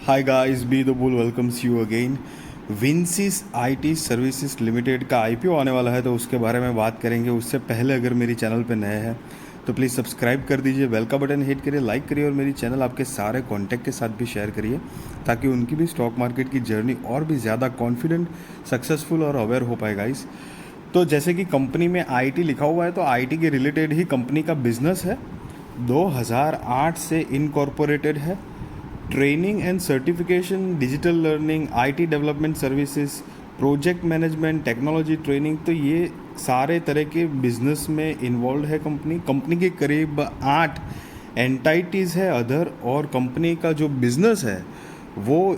Hi guys, be the bull welcomes you again. Vinsys IT services limited का IPO आने वाला है, तो उसके बारे में बात करेंगे। उससे पहले अगर मेरी चैनल पे नए हैं तो प्लीज़ सब्सक्राइब कर दीजिए, बेल का बटन हिट करिए, लाइक करिए और मेरी चैनल आपके सारे कॉन्टैक्ट के साथ भी शेयर करिए, ताकि उनकी भी स्टॉक मार्केट की जर्नी और भी ज़्यादा कॉन्फिडेंट, सक्सेसफुल और अवेयर हो पाए गाइस। तो जैसे कि कंपनी में आईटी लिखा हुआ है, तो आईटी के रिलेटेड ही कंपनी का बिजनेस है। 2008 से इनकॉर्पोरेटेड है। Training and certification, digital learning, IT development services, project management, technology training, तो ये सारे तरह के बिजनेस में इन्वॉल्व है कंपनी के करीब 8 एंटाइटीज़ है अदर, और कंपनी का जो बिजनेस है वो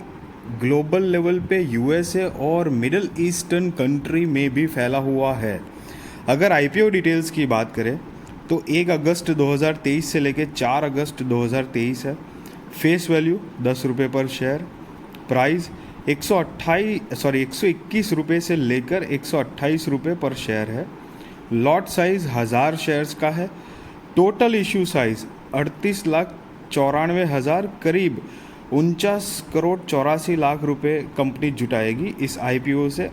ग्लोबल लेवल पे यूएसए और मिडिल ईस्टर्न कंट्री में भी फैला हुआ है। अगर आईपीओ डिटेल्स की बात करें तो 1 अगस्त 2023 से लेकर 4 अगस्त 2023 है। फेस वैल्यू 10 रुपये पर शेयर। प्राइस 121 रुपये से लेकर 128 रुपये पर शेयर है। लॉट साइज 1000 शेयर्स का है। टोटल इशू साइज 38,94,000, करीब 49,84,00,000 रुपये कंपनी जुटाएगी इस आईपीओ से,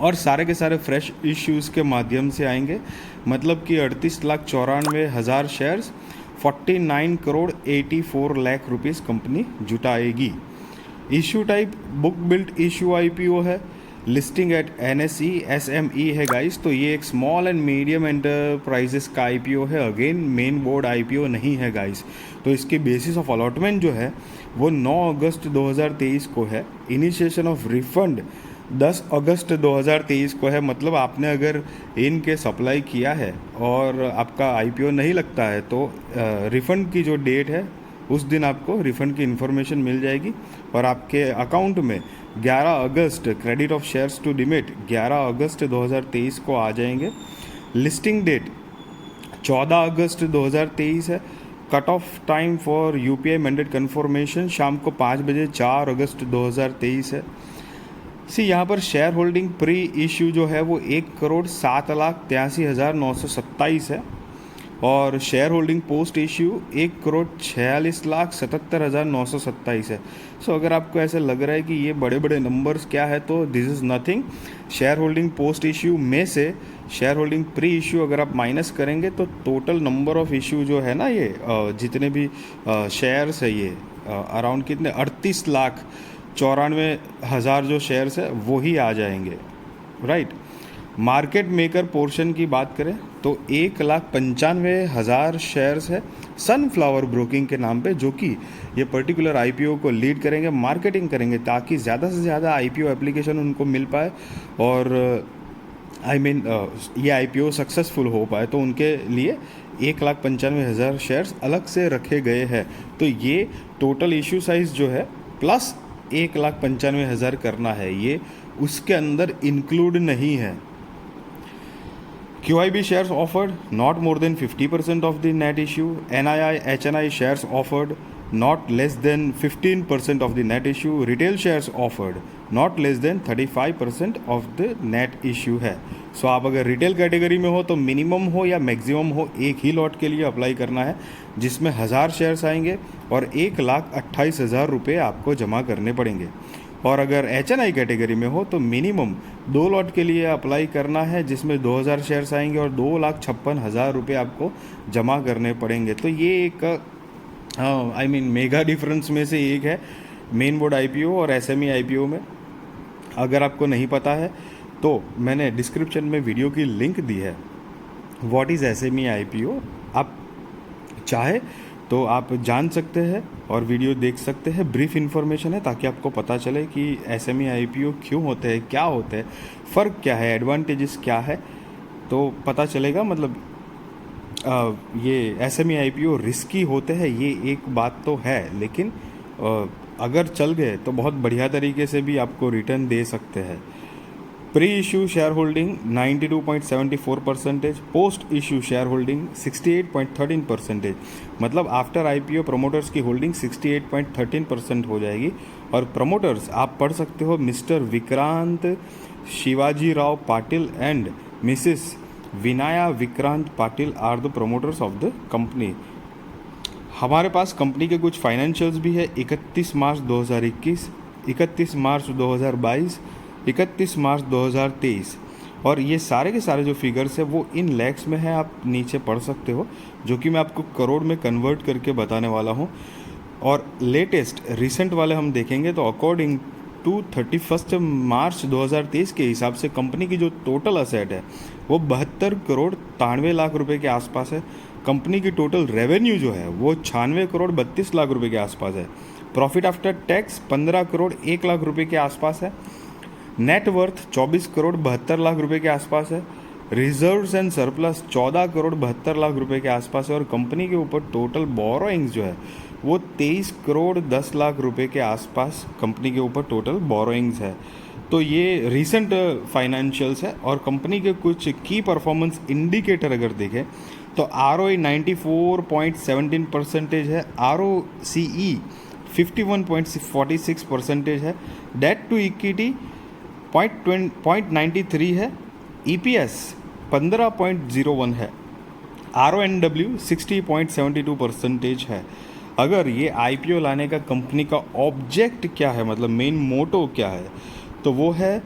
और सारे के सारे फ्रेश इश्यूज़ के माध्यम से आएंगे। मतलब कि 38,94,000 शेयर्स, 49,84,00,000 रुपीज़ कंपनी जुटाएगी। Issue type book built issue IPO है। लिस्टिंग एट एनएसई एसएमई है गाइस। तो ये एक स्मॉल एंड मीडियम एंटरप्राइजेस का आईपीओ है। अगेन मेन बोर्ड आईपीओ नहीं है गाइस। तो इसकी बेसिस ऑफ अलॉटमेंट जो है वो 9 अगस्त 2023 को है। इनिशिएशन ऑफ रिफंड 10 अगस्त 2023 को है। मतलब आपने अगर इनके सप्लाई किया है और आपका आईपीओ नहीं लगता है तो रिफ़ंड की जो डेट है उस दिन आपको रिफ़ंड की इन्फॉर्मेशन मिल जाएगी, और आपके अकाउंट में 11 अगस्त credit of shares to demat 11 अगस्त 2023 को आ जाएंगे। लिस्टिंग डेट 14 अगस्त 2023 है। Cut off time for UPI mandate confirmation शाम को 5 बजे 4 अगस्त 2023 है। यहाँ पर शेयर होल्डिंग प्री इश्यू जो है वो 1,07,83,927 है, और शेयर होल्डिंग पोस्ट इश्यू 1,46,77,927 है। अगर आपको ऐसा लग रहा है कि ये बड़े बड़े नंबर्स क्या है, तो this is nothing. Share holding post issue में से शेयर होल्डिंग प्री इश्यू अगर आप माइनस करेंगे तो टोटल नंबर ऑफ इश्यू जो है ना, ये जितने भी शेयर्स है, ये अराउंड कितने 38,94,000 जो शेयर्स है वो ही आ जाएंगे, राइट। मार्केट मेकर पोर्शन की बात करें तो 1,95,000 शेयर्स है सनफ्लावर ब्रोकिंग के नाम पे, जो कि ये पर्टिकुलर आईपीओ को लीड करेंगे, मार्केटिंग करेंगे, ताकि ज़्यादा से ज़्यादा आईपीओ एप्लीकेशन उनको मिल पाए और ये आईपीओ सक्सेसफुल हो पाए। तो उनके लिए 1,95,000 शेयर्स अलग से रखे गए हैं। तो ये टोटल इशू साइज़ जो है प्लस 1,95,000 करना है, ये उसके अंदर इंक्लूड नहीं है। QIB shares offered not more than 50% of the net issue. NII, HNI shares offered not less than 15% of the net issue. Retail shares offered not less than 35% of the net issue है। आप अगर retail category में हो तो minimum हो या maximum हो एक ही लॉट के लिए अप्लाई करना है, जिसमें 1000 शेयर्स आएंगे और 1,28,000 रुपये आपको जमा करने पड़ेंगे। और अगर HNI कैटेगरी में हो तो मिनिमम 2 लॉट के लिए अप्लाई करना है, जिसमें 2000 शेयर्स आएंगे और 2,56,000 रुपये आपको जमा करने पड़ेंगे। तो ये एक मेगा डिफरेंस में से एक है मेन बोर्ड आईपीओ और एसएमई आईपीओ में। अगर आपको नहीं पता है तो मैंने डिस्क्रिप्शन में वीडियो की लिंक दी है, व्हाट इज़ एसएमई आईपीओ। आप चाहे तो आप जान सकते हैं और वीडियो देख सकते हैं। ब्रीफ इन्फॉर्मेशन है ताकि आपको पता चले कि एसएमई आईपीओ क्यों होते हैं, क्या होते हैं, फ़र्क क्या है, एडवांटेजेस क्या है, तो पता चलेगा। मतलब ये एसएमई आईपीओ रिस्की होते हैं, ये एक बात तो है, लेकिन अगर चल गए तो बहुत बढ़िया तरीके से भी आपको रिटर्न दे सकते हैं। Pre issue share holding 92.74%, post issue share holding 68.13%। मतलब आफ्टर आईपीओ प्रमोटर्स की होल्डिंग 68.13% हो जाएगी। और प्रमोटर्स आप पढ़ सकते हो, mister Vikrant Shivaji Rao Patil and missus Vinaya Vikrant Patil are the promoters of the company. हमारे पास कंपनी के कुछ फाइनेंशियल्स भी है 31 मार्च 2021, 31 मार्च 2022, 31 मार्च 2023, और ये सारे के सारे जो फिगर्स है वो इन लैक्स में है, आप नीचे पढ़ सकते हो, जो कि मैं आपको करोड़ में कन्वर्ट करके बताने वाला हूँ। और लेटेस्ट रिसेंट वाले हम देखेंगे तो अकॉर्डिंग टू 31 मार्च 2023 के हिसाब से कंपनी की जो टोटल असेट है वो 72 करोड़ 93 लाख रुपए के आसपास है। कंपनी की टोटल रेवेन्यू जो है वो 96 करोड़ 32 लाख रुपए के आसपास है। Profit after tax 15 crore 1 lakh रुपए के आसपास है। नेट वर्थ 24 करोड़ 72 लाख रुपए के आसपास है। Reserves and surplus 14 crore 72 lakh रुपए के आसपास है। और कंपनी के ऊपर टोटल बोरोइंग्स जो है वो 23 करोड़ 10 लाख रुपए के आसपास कंपनी के ऊपर टोटल बोरोइंग्स है। तो ये रीसेंट फाइनेंशियल्स है। और कंपनी के कुछ की परफॉर्मेंस इंडिकेटर अगर देखें तो ROE 94.17% है, ROCE 51.46% है, डेट टू इक्विटी 0.93 है, EPS 15.01 है, RONW 60.72% है। अगर ये IPO लाने का कंपनी का ऑब्जेक्ट क्या है, मतलब मेन मोटो क्या है, तो वो है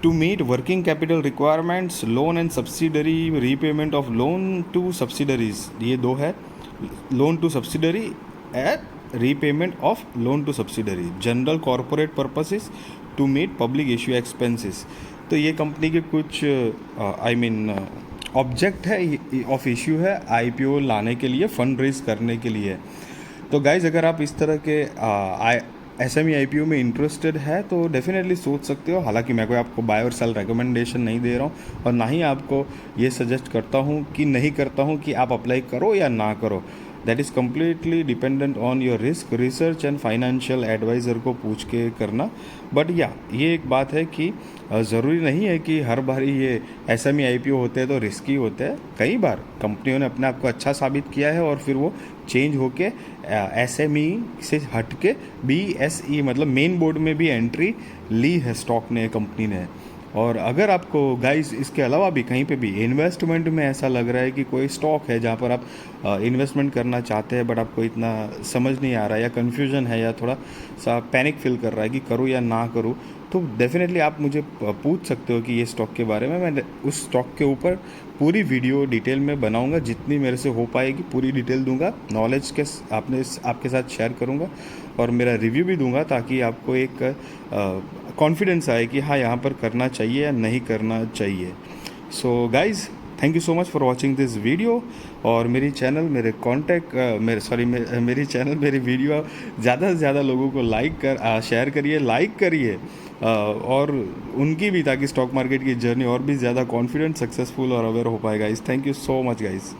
to meet working capital requirements, loan and subsidiary, repayment of loan to subsidiaries, ये दो है, loan to subsidiary at repayment of loan to subsidiary, general corporate purposes to meet public issue expenses. तो ये कंपनी के कुछ object है of issue है IPO लाने के लिए, फंड रेज करने के लिए। तो गाइज़ अगर आप इस तरह के SME IPO में इंटरेस्टेड है तो डेफिनेटली सोच सकते हो। हालांकि मैं कोई आपको बाय और सेल रिकमेंडेशन नहीं दे रहा हूँ और ना ही आपको ये सजेस्ट करता हूँ कि नहीं करता हूँ कि आप अप्लाई करो या ना करो। That is completely dependent on your risk, research and financial advisor को पूछ के करना। बट ये एक बात है कि ज़रूरी नहीं है कि हर बार ये SME IPO होते हैं तो रिस्की होते हैं। कई बार कंपनियों ने अपने आप को अच्छा साबित किया है और फिर वो चेंज होके SME से हट के BSE मतलब मेन बोर्ड में भी एंट्री ली है स्टॉक ने, कंपनी ने। और अगर आपको गाइस इसके अलावा भी कहीं पे भी इन्वेस्टमेंट में ऐसा लग रहा है कि कोई स्टॉक है जहाँ पर आप इन्वेस्टमेंट करना चाहते हैं बट आपको इतना समझ नहीं आ रहा है या कन्फ्यूजन है या थोड़ा सा पैनिक फील कर रहा है कि करूँ या ना करूँ, तो डेफिनेटली आप मुझे पूछ सकते हो कि ये स्टॉक के बारे में। मैं उस स्टॉक के ऊपर पूरी वीडियो डिटेल में बनाऊंगा, जितनी मेरे से हो पाएगी पूरी डिटेल दूंगा, नॉलेज के आपके साथ शेयर करूंगा और मेरा रिव्यू भी दूंगा ताकि आपको एक कॉन्फिडेंस आए कि हाँ यहाँ पर करना चाहिए या नहीं करना चाहिए। So guys thank you so much for watching this video. और मेरी चैनल मेरी चैनल मेरी वीडियो ज़्यादा से ज़्यादा लोगों को शेयर करिए, लाइक करिए और उनकी भी, ताकि स्टॉक मार्केट की जर्नी और भी ज़्यादा कॉन्फिडेंट, सक्सेसफुल और अवेयर हो पाएगा। Thank you so much guys.